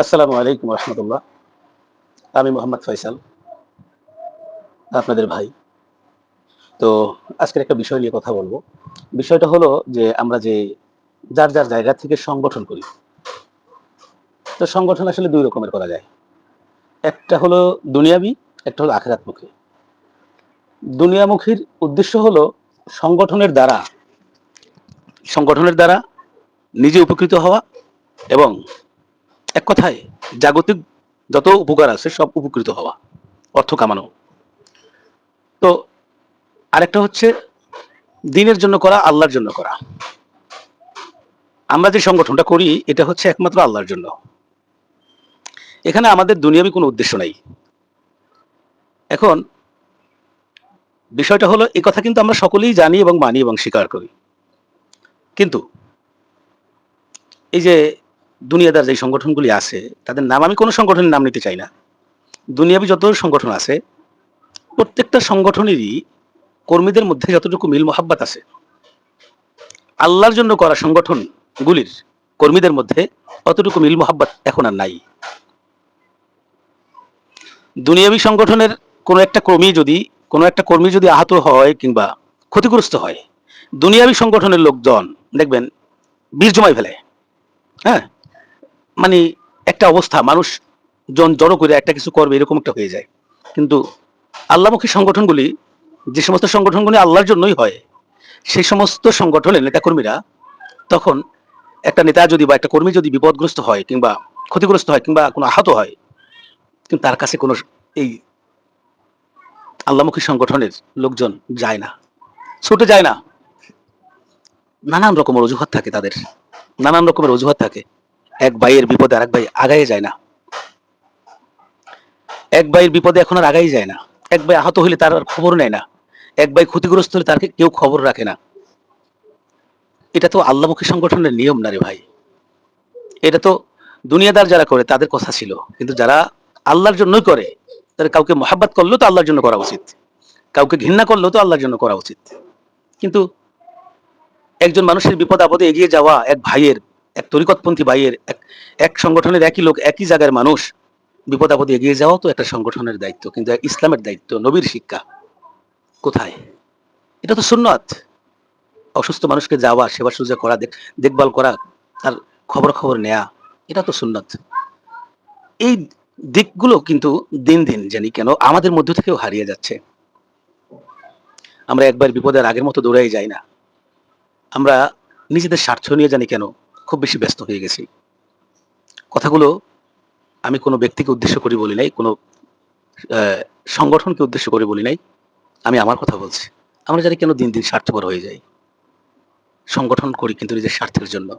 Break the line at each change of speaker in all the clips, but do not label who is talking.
আসসালামু আলাইকুম রহমতুল্লাহ। আমি মোহাম্মদ ফয়সাল, আপনাদের ভাই। তো আজকের একটা বিষয় নিয়ে কথা বলবো। বিষয়টা হলো যে আমরা যে যার জায়গা থেকে সংগঠন করি। তো সংগঠন আসলে ২ রকমের করা যায়। একটা হলো দুনিয়াবি, একটা হলো আখিরাতমুখী। দুনিয়ামুখীর উদ্দেশ্য হলো সংগঠনের দ্বারা সংগঠনের দ্বারা নিজে উপকৃত হওয়া এবং এক কথায় জাগতিক যত উপকার আছে সব উপকৃত হওয়া, অর্থ কামানো। তো আরেকটা হচ্ছে দ্বীনের জন্য করা, আল্লাহর জন্য করা। আমরা যে সংগঠনটা করি এটা হচ্ছে একমাত্র আল্লাহর জন্য। এখানে আমাদের দুনিয়াবি কোনো উদ্দেশ্য নাই। এখন বিষয়টা হলো এই কথা কিন্তু আমরা সকলেই জানি এবং মানি এবং স্বীকার করি। কিন্তু এই যে দুনিয়াদার যে সংগঠনগুলি আছে তাদের নাম আমি কোনো সংগঠনের নাম নিতে চাই না। দুনিয়াবি যত সংগঠন আছে প্রত্যেকটা সংগঠনেরই কর্মীদের মধ্যে যতটুকু মিল মহাব্বত আছে, আল্লাহর জন্য করা সংগঠনগুলির কর্মীদের মধ্যে অতটুকু মিল মহাব্বত এখন আর নাই। দুনিয়াবি সংগঠনের কোনো একটা কর্মী যদি আহত হয় কিংবা ক্ষতিগ্রস্ত হয়, দুনিয়াবি সংগঠনের লোকজন দেখবেন বীর জমায় ফেলে। হ্যাঁ, মানে একটা অবস্থা মানুষ জড়ো করে একটা কিছু করবে এরকম একটা হয়ে যায়। কিন্তু আল্লাহমুখী সংগঠনগুলি, যে সমস্ত সংগঠনগুলি আল্লাহর জন্যই হয়, সেই সমস্ত সংগঠনের নেতাকর্মীরা তখন একটা নেতা যদি বা একটা কর্মী যদি বিপদগ্রস্ত হয় কিংবা ক্ষতিগ্রস্ত হয় কিংবা কোনো আহত হয়, কিন্তু তার কাছে কোনো এই আল্লাহমুখী সংগঠনের লোকজন যায় না, ছুটে যায় না। নানান রকমের অজুহাত থাকে তাদের, নানান রকমের অজুহাত থাকে। এক ভাইয়ের বিপদে আরেক ভাই আগায়ে যায় না, এক ভাইয়ের বিপদে এখন আর আগাই যায় না, এক ভাই আহত হইলে তার আর খবর নেয় না, এক ভাই ক্ষতিগ্রস্ত হলে তার কেউ খবর রাখে না। এটা তো আল্লাহমুখী সংগঠনের নিয়ম না রে ভাই। এটা তো দুনিয়াদার যারা করে তাদের কথা ছিল, কিন্তু যারা আল্লাহর জন্যই করে তাদের কাউকে মহাব্বত করলেও তো আল্লাহর জন্য করা উচিত, কাউকে ঘৃণা করলেও তো আল্লাহর জন্য করা উচিত। কিন্তু একজন মানুষের বিপদ আপদে এগিয়ে যাওয়া, এক ভাইয়ের, এক তরিকতপন্থী ভাইয়ের, এক সংগঠনের একই লোক, একই জায়গার মানুষ বিপদ আপদে এগিয়ে যাওয়া তো একটা সংগঠনের দায়িত্ব, কিন্তু ইসলামের দায়িত্ব, নবীর শিক্ষা কোথায়? এটা তো সুন্নত। অসুস্থ মানুষকে যাওয়া, সেবা শুশ্রূষা করা, দেখভাল করা, তার খবর নেয়া, এটা তো সুন্নত। এই দিকগুলো কিন্তু দিন দিন জানি কেন আমাদের মধ্য থেকেও হারিয়ে যাচ্ছে। আমরা একবার বিপদের আগের মতো দৌড়াই যাই না। আমরা নিজেদের স্বার্থ নিয়ে জানি কেন খুব বেশি ব্যস্ত হয়ে গেছি। কথাগুলো আমি কোনো ব্যক্তিকে উদ্দেশ্য করে বলি নাই, কোনো সংগঠনকে উদ্দেশ্য করে বলি নাই। আমি আমার কথা বলছি। আমরা জানি কেন দিন দিন স্বার্থপর হয়ে যাই। সংগঠন করি কিন্তু নিজের স্বার্থের জন্য।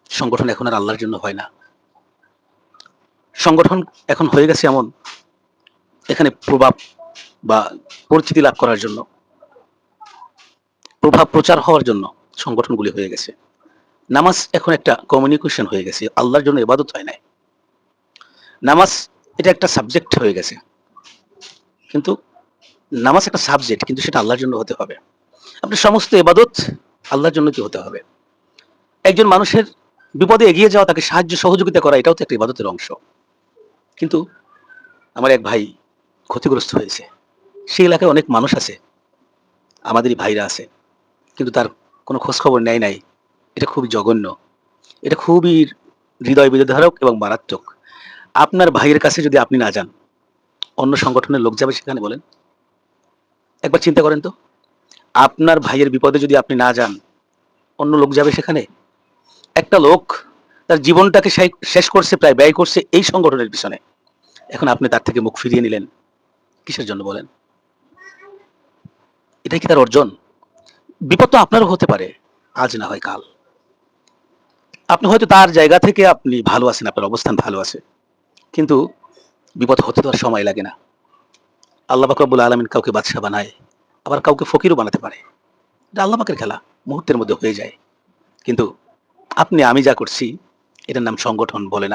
সংগঠন এখন আর আল্লাহর জন্য হয় না। সংগঠন এখন হয়ে গেছে এমন, এখানে প্রভাব বা পরিচিতি লাভ করার জন্য, প্রভাব প্রচার হওয়ার জন্য সংগঠনগুলি হয়ে গেছে। নামাজ এখন একটা কমিউনিকেশন হয়ে গেছে, আল্লাহর জন্য ইবাদত হয় নাই। নামাজ এটা একটা সাবজেক্ট হয়ে গেছে, কিন্তু নামাজ একটা সাবজেক্ট, কিন্তু সেটা আল্লাহর জন্য হতে হবে। আপনি সমস্ত ইবাদত আল্লাহর জন্য কি হতে হবে। একজন মানুষের বিপদে এগিয়ে যাওয়া, তাকে সাহায্য সহযোগিতা করা, এটাও তো একটা ইবাদতের অংশ। কিন্তু আমার এক ভাই ক্ষতিগ্রস্ত হয়েছে, সেই এলাকায় অনেক মানুষ আছে, আমাদেরই ভাইরা আছে, কিন্তু তার কোনো খোঁজ খবর নেয় নাই। এটা খুবই জঘন্য, এটা খুবই হৃদয় বিদারক এবং মারাত্মক। আপনার ভাইয়ের কাছে যদি আপনি না যান, অন্য সংগঠনের লোক যাবে সেখানে বলেন? একবার চিন্তা করেন তো। আপনার ভাইয়ের বিপদে যদি আপনি না যান, অন্য লোক যাবে সেখানে? একটা লোক তার জীবনটাকে শেষ করছে, প্রায় ব্যয় করছে এই সংগঠনের পিছনে। এখন আপনি তার থেকে মুখ ফিরিয়ে নিলেন কিসের জন্য বলেন? এটাই কি তার অর্জন? বিপদ তো আপনারও হতে পারে, আজ না হয় কাল। আপনি হয়তো তার জায়গা থেকে আপনি ভালো আছেন, আপনার অবস্থান ভালো আছে, কিন্তু বিপদ হতে তো আর সময় লাগে না। আল্লাহ পাক রব্বুল আলামিন কাউকে বাদশা বানায়, আবার কাউকে ফকিরও বানাতে পারে। এটা আল্লাহ পাকের খেলা, মুহূর্তের মধ্যে হয়ে যায়। কিন্তু আপনি আমি যা করছি এটার নাম সংগঠন বলে না।